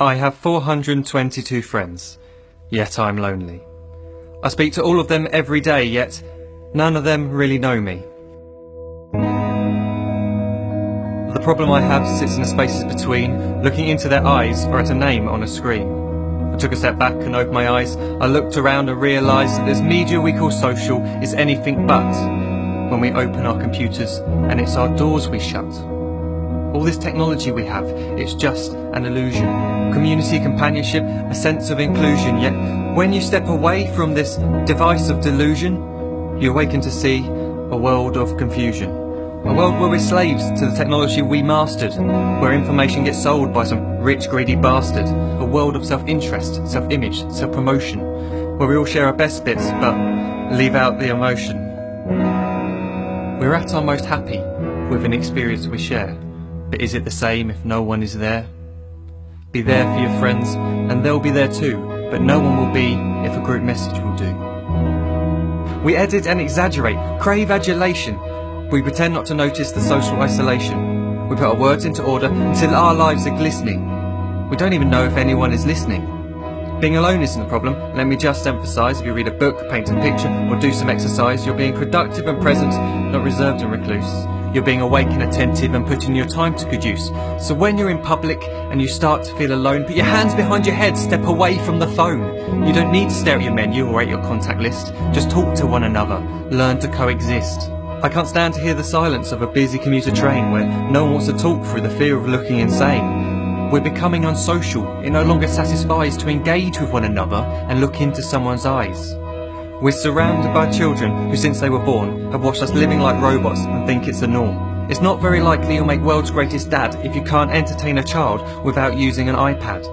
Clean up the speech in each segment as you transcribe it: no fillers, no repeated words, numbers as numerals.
I have 422 friends, yet I'm lonely. I speak to all of them every day, yet none of them really know me. The problem I have sits in the spaces between, looking into their eyes or at a name on a screen. I took a step back and opened my eyes. I looked around and realised that this media we call social is anything but when we open our computers and it's our doors we shut. All this technology we have, it's just an illusion. Community, companionship, a sense of inclusion. Yet when you step away from this device of delusion, you awaken to see a world of confusion. A world where we're slaves to the technology we mastered, where information gets sold by some rich, greedy bastard. A world of self-interest, self-image, self-promotion, where we all share our best bits but leave out the emotion. We're at our most happy with an experience we share. But is it the same if no one is there? Be there for your friends, and they'll be there too, but no one will be if a group message will do. We edit and exaggerate, crave adulation. We pretend not to notice the social isolation. We put our words into order until our lives are glistening. We don't even know if anyone is listening. Being alone isn't a problem. Let me just emphasise, if you read a book, paint a picture, or do some exercise, you're being productive and present, not reserved and recluse. You're being awake and attentive and putting your time to good use. So when you're in public and you start to feel alone, put your hands behind your head, step away from the phone. You don't need to stare at your menu or at your contact list. Just talk to one another, learn to coexist. I can't stand to hear the silence of a busy commuter train where no one wants to talk through the fear of looking insane. We're becoming unsocial. It no longer satisfies to engage with one another and look into someone's eyes. We're surrounded by children who, since they were born, have watched us living like robots and think it's the norm. It's not very likely you'll make world's greatest dad if you can't entertain a child without using an iPad.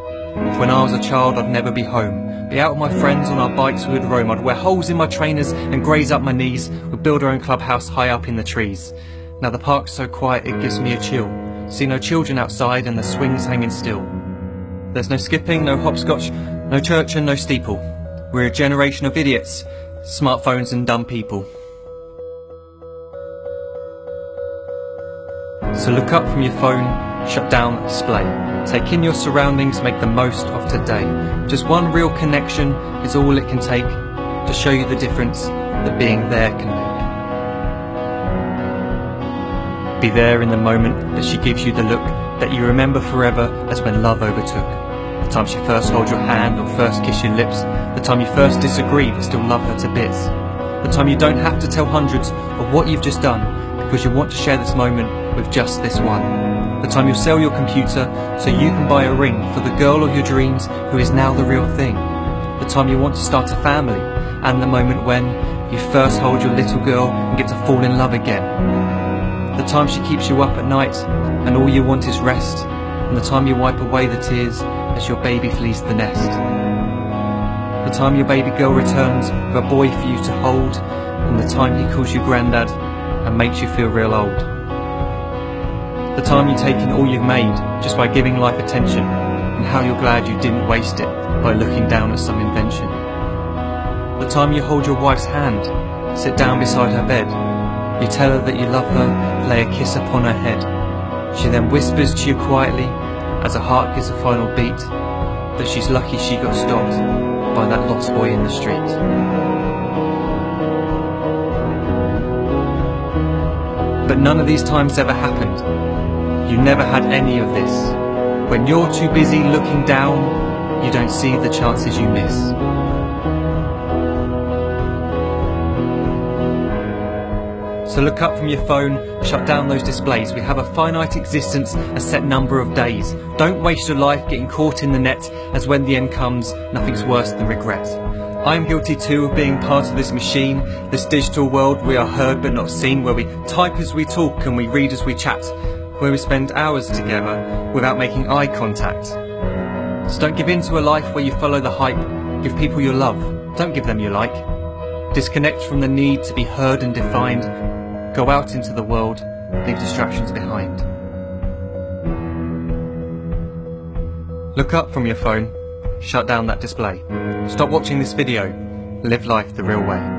When I was a child, I'd never be home. Be out with my friends on our bikes we would roam. I'd wear holes in my trainers and graze up my knees. We'd build our own clubhouse high up in the trees. Now the park's so quiet it gives me a chill. See no children outside and the swings hanging still. There's no skipping, no hopscotch, no church and no steeple. We're a generation of idiots, smartphones and dumb people. So look up from your phone, shut down the display. Take in your surroundings, make the most of today. Just one real connection is all it can take to show you the difference that being there can make. Be there in the moment that she gives you the look that you remember forever as when love overtook. The time she first holds your hand or first kiss your lips. The time you first disagree but still love her to bits. The time you don't have to tell hundreds of what you've just done because you want to share this moment with just this one. The time you sell your computer so you can buy a ring for the girl of your dreams who is now the real thing. The time you want to start a family, and the moment when you first hold your little girl and get to fall in love again. The time she keeps you up at night and all you want is rest, and the time you wipe away the tears as your baby flees the nest. The time your baby girl returns with a boy for you to hold, and the time he calls you granddad and makes you feel real old. The time you take in all you've made just by giving life attention, and how you're glad you didn't waste it by looking down at some invention. The time you hold your wife's hand, sit down beside her bed, you tell her that you love her, lay a kiss upon her head. She then whispers to you quietly, as her heart gives a final beat, that she's lucky she got stopped by that lost boy in the street. But none of these times ever happened. You never had any of this. When you're too busy looking down, you don't see the chances you miss. So look up from your phone, shut down those displays. We have a finite existence, a set number of days. Don't waste your life getting caught in the net, as when the end comes, nothing's worse than regret. I'm guilty too of being part of this machine, this digital world we are heard but not seen, where we type as we talk and we read as we chat, where we spend hours together without making eye contact. So don't give in to a life where you follow the hype. Give people your love, don't give them your like. Disconnect from the need to be heard and defined. Go out into the world, leave distractions behind. Look up from your phone, shut down that display. Stop watching this video, live life the real way.